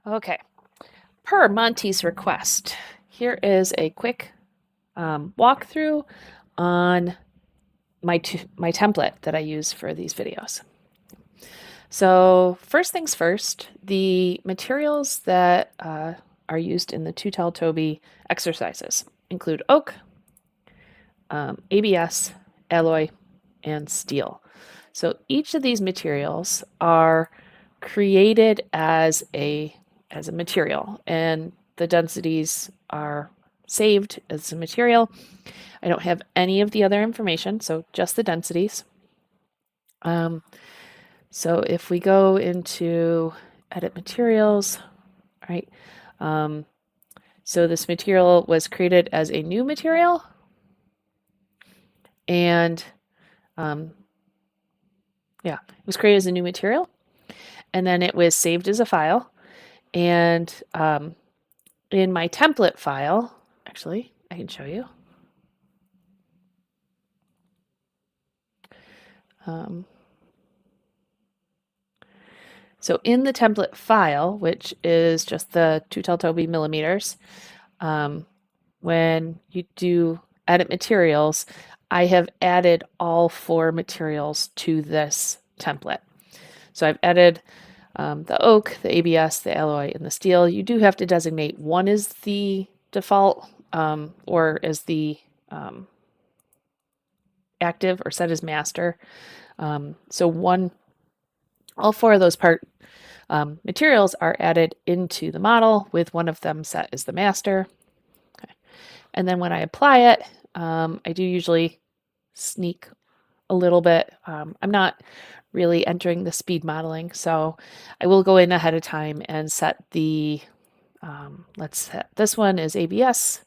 Okay, per Monty's request, here is a quick walkthrough on my template that I use for these videos. So first things first, the materials that are used in the Tell Toby exercises include oak, ABS, alloy, and steel. So each of these materials are created as a material, and the densities are saved as a material. I don't have any of the other information, so just the densities. So if we go into edit materials, right? So this material was created as a new material, and yeah, it was created as a new material, and then it was saved as a file. And in my template file, actually, I can show you. So in the template file, which is just the Tell Toby millimeters, when you do edit materials, I have added all 4 materials to this template. So I've added the oak, the ABS, the alloy, and the steel. You do have to designate one as the default or as the active or set as master. So all 4 of those materials are added into the model with one of them set as the master. Okay. And then when I apply it, I do usually sneak a little bit. I'm not really entering the speed modeling, so I will go in ahead of time and set the, let's set this one as ABS.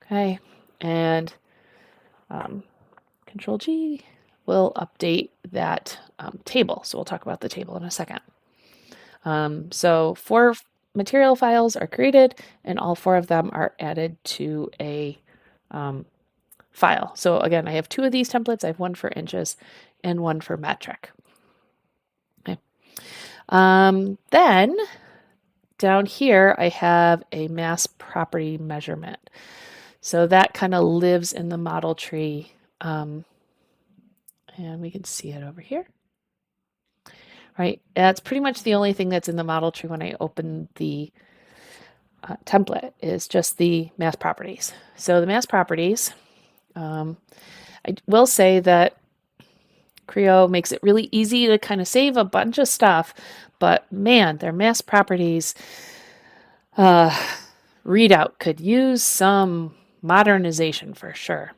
Okay, and Control G will update that table. So we'll talk about the table in a second. So 4 material files are created, and all 4 of them are added to a file. So again, I have 2 of these templates. I have one for inches and one for metric. Okay. Then down here, I have a mass property measurement. So that kind of lives in the model tree. And we can see it over here. Right, that's pretty much the only thing that's in the model tree when I open the template is just the mass properties. So the mass properties, I will say that Creo makes it really easy to kind of save a bunch of stuff, but man, their mass properties readout could use some modernization for sure.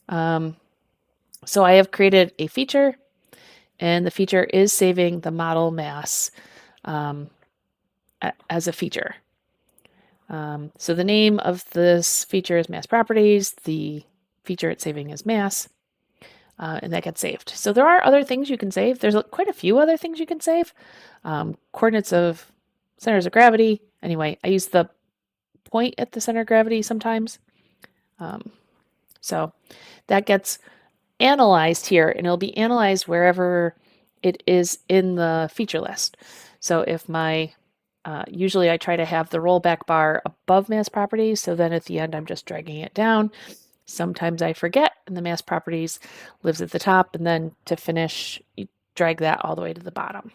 So I have created a feature, and the feature is saving the model mass as a feature. So the name of this feature is mass properties. The feature it's saving is mass, and that gets saved. So there are other things you can save. There's quite a few other things you can save. Coordinates of centers of gravity. Anyway, I use the point at the center of gravity sometimes. So that gets analyzed here, and it'll be analyzed wherever it is in the feature list. So if my usually I try to have the rollback bar above mass properties, so then at the end I'm just dragging it down. Sometimes I forget and the mass properties lives at the top, and then to finish you drag that all the way to the bottom.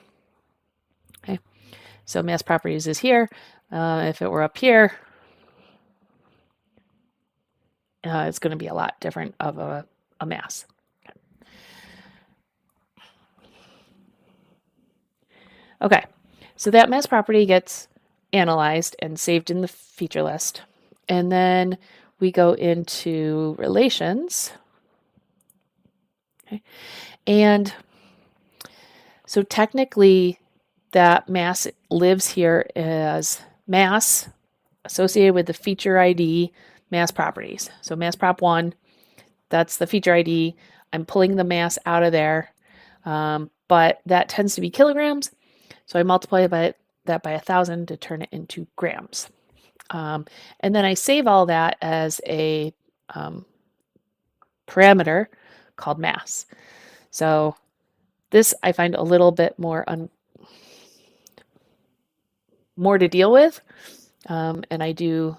Okay, so mass properties is here. If it were up here, it's going to be a lot different of a mass. Okay, so that mass property gets analyzed and saved in the feature list. And then we go into relations. Okay. And so technically that mass lives here as mass associated with the feature ID mass properties. So mass prop 1, that's the feature ID. I'm pulling the mass out of there, but that tends to be kilograms. So I multiply that by 1,000 to turn it into grams. And then I save all that as a parameter called mass. So this I find a little bit more more to deal with. And I do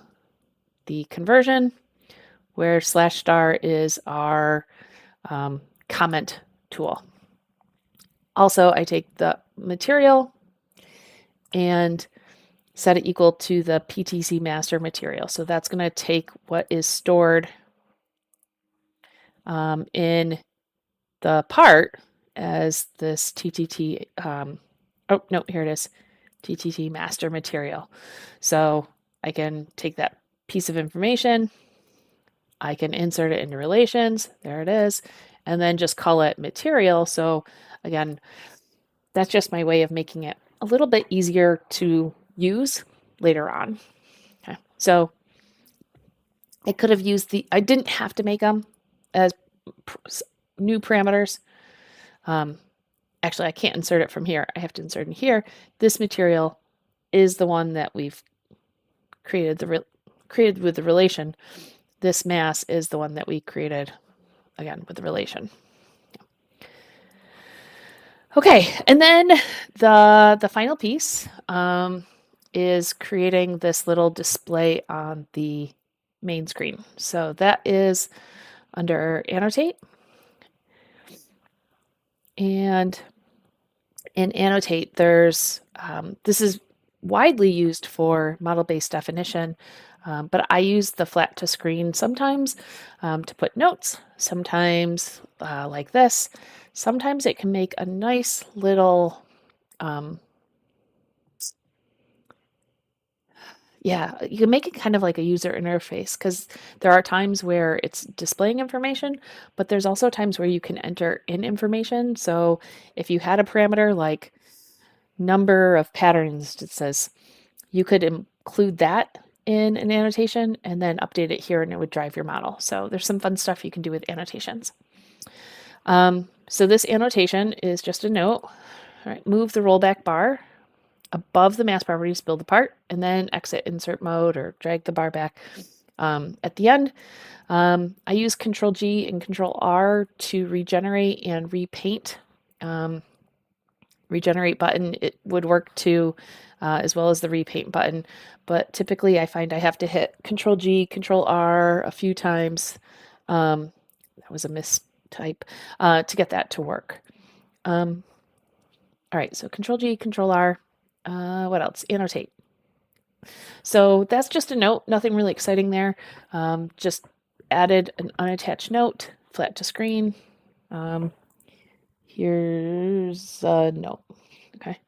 the conversion where /star is our comment tool. Also, I take the material and set it equal to the PTC master material. So that's going to take what is stored in the part as this TTT, oh, no, here it is, TTT master material. So I can take that piece of information, I can insert it into relations, there it is, and then just call it material. So again, that's just my way of making it a little bit easier to use later on. Okay, so I could have used I didn't have to make them as new parameters. Actually, I can't insert it from here. I have to insert in here. This material is the one that we've created created with the relation. This mass is the one that we created again with the relation. Okay, and then the final piece is creating this little display on the main screen. So that is under annotate. And in annotate, there's this is widely used for model-based definition, but I use the flat to screen sometimes to put notes, sometimes like this. Sometimes it can make a nice little, yeah, you can make it kind of like a user interface because there are times where it's displaying information, but there's also times where you can enter in information. So if you had a parameter like number of patterns, it says you could include that in an annotation and then update it here and it would drive your model. So there's some fun stuff you can do with annotations. So this annotation is just a note. All right, move the rollback bar above the mass properties, build the part, and then exit insert mode or drag the bar back. At the end, I use Control G and Control R to regenerate and repaint. Regenerate button, it would work too, as well as the repaint button. But typically I find I have to hit Control G, Control R a few times. That was a mistype to get that to work. All right, so Control G, Control R. What else? Annotate. So that's just a note, nothing really exciting there. Just added an unattached note, flat to screen. Here's a note. Okay.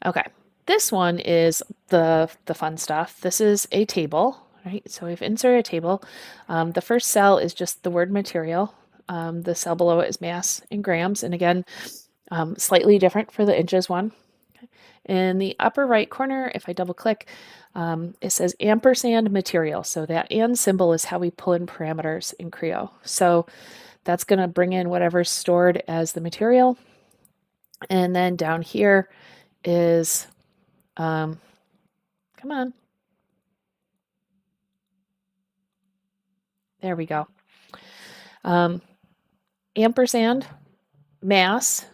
Okay. This one is the fun stuff. This is a table, right? So we've inserted a table. The first cell is just the word material. The cell below it is mass in grams. And again, slightly different for the inches one. In the upper right corner, if I double click, it says ampersand material. So that and symbol is how we pull in parameters in Creo. So that's going to bring in whatever's stored as the material. And then down here is, come on. There we go. Ampersand, mass,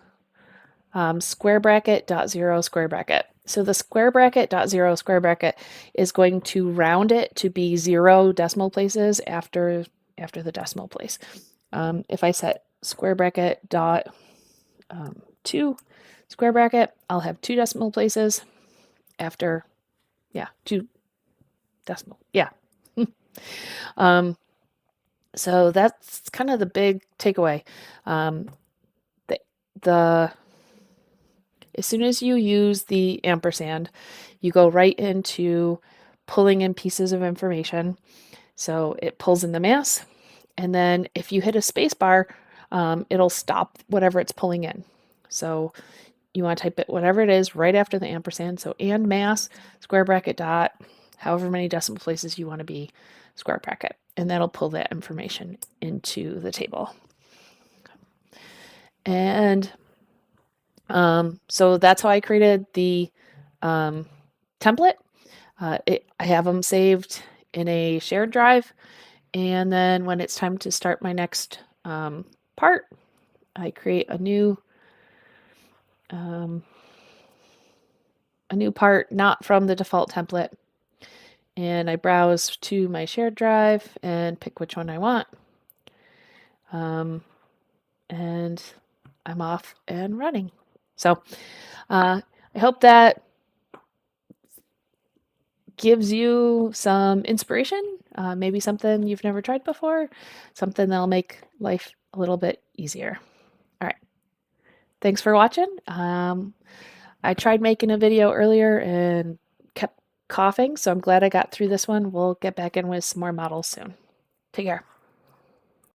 square bracket, dot zero, square bracket. So the square bracket, dot zero, square bracket is going to round it to be 0 decimal places after the decimal place. If I set square bracket, dot 2, square bracket, I'll have 2 decimal places after, yeah, 2 decimal, yeah. So that's kind of the big takeaway. As soon as you use the ampersand, you go right into pulling in pieces of information. So it pulls in the mass, and then if you hit a space bar, it'll stop whatever it's pulling in. So you want to type it whatever it is right after the ampersand. So and mass, square bracket, dot, however many decimal places you want to be, square bracket. And that'll pull that information into the table. And so that's how I created the template. I have them saved in a shared drive. And then when it's time to start my next part, I create a new part not from the default template, and I browse to my shared drive and pick which one I want. And I'm off and running. So I hope that gives you some inspiration, maybe something you've never tried before, something that'll make life a little bit easier. All right. Thanks for watching. I tried making a video earlier and kept coughing, so I'm glad I got through this one. We'll get back in with some more models soon. Take care.